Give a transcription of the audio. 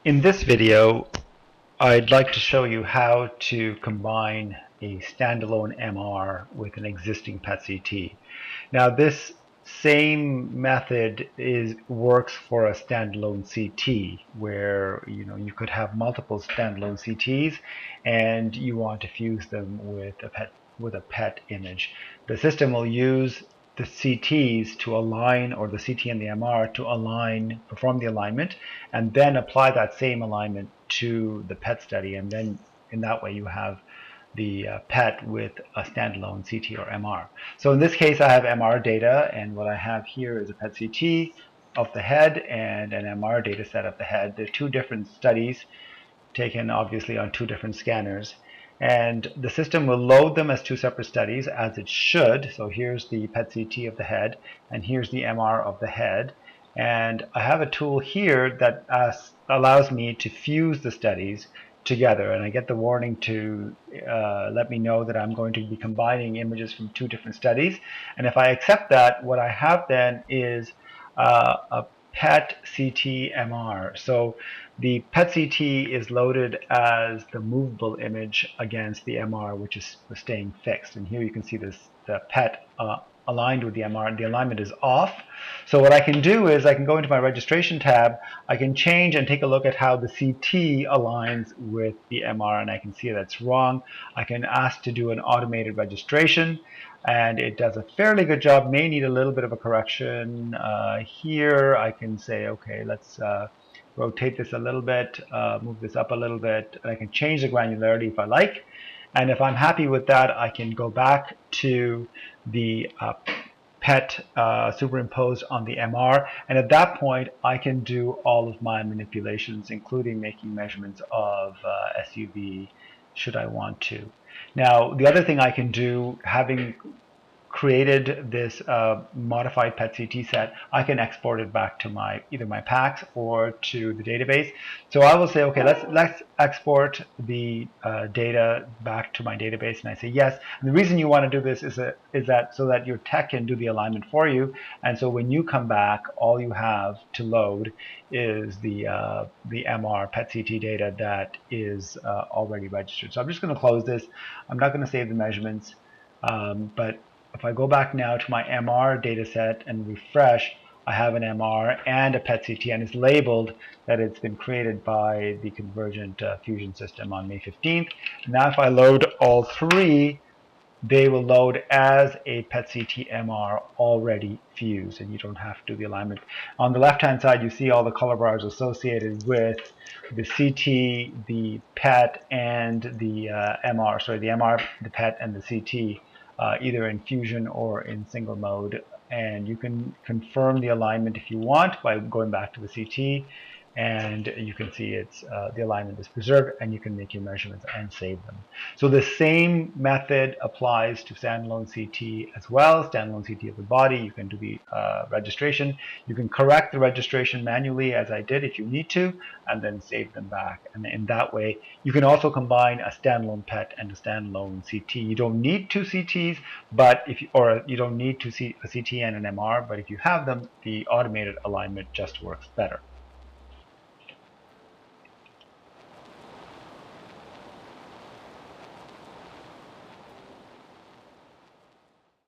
In this video, I'd like to show you how to combine a standalone MR with an existing PET-CT. Now, this same method works for a standalone CT, where you could have multiple standalone CTs, and you want to fuse them with a PET image. The system will use the CTs to align, or the CT and the MR to align, perform the alignment, and then apply that same alignment to the PET study, and then in that way you have the PET with a standalone CT or MR. So in this case I have MR data, and what I have here is a PET CT of the head and an MR data set of the head. They're two different studies taken obviously on two different scanners, and the system will load them as two separate studies, as it should. So here's the PET CT of the head, and here's the MR of the head, and I have a tool here that allows me to fuse the studies together, and I get the warning to let me know that I'm going to be combining images from two different studies. And if I accept that, what I have then is a PET CT MR. So the PET CT is loaded as the movable image against the MR, which is staying fixed. And here you can see the PET aligned with the MR, and the alignment is off. So what I can do is I can go into my registration tab, I can change and take a look at how the CT aligns with the MR, and I can see that's wrong. I can ask to do an automated registration, and it does a fairly good job. May need a little bit of a correction. Here I can say, okay, let's rotate this a little bit, move this up a little bit, and I can change the granularity if I like. And if I'm happy with that, I can go back to the PET superimposed on the MR, and at that point I can do all of my manipulations, including making measurements of SUV should I want to. Now, the other thing I can do, having created this modified PET CT set, I can export it back to either my PACS or to the database. So I will say, okay, let's export the data back to my database, and I say yes. And the reason you want to do this is that so that your tech can do the alignment for you, and so when you come back, all you have to load is the MR PET CT data that is already registered. So I'm just going to close this. I'm not going to save the measurements, but if I go back now to my MR data set and refresh, I have an MR and a PET CT, and it's labeled that it's been created by the Convergent Fusion system on May 15th. Now if I load all three, they will load as a PET CT MR already fused, and you don't have to do the alignment. On the left-hand side, you see all the color bars associated with the CT, the PET, and the MR. Sorry, the MR, the PET, and the CT. Either in fusion or in single mode, and you can confirm the alignment if you want by going back to the CT, and you can see it's the alignment is preserved, and you can make your measurements and save them. So the same method applies to standalone CT as well. Standalone CT of the body, you can do the registration. You can correct the registration manually, as I did, if you need to, and then save them back. And in that way, you can also combine a standalone PET and a standalone CT. You don't need two CTs, but or you don't need to see a CT and an MR, but if you have them, the automated alignment just works better.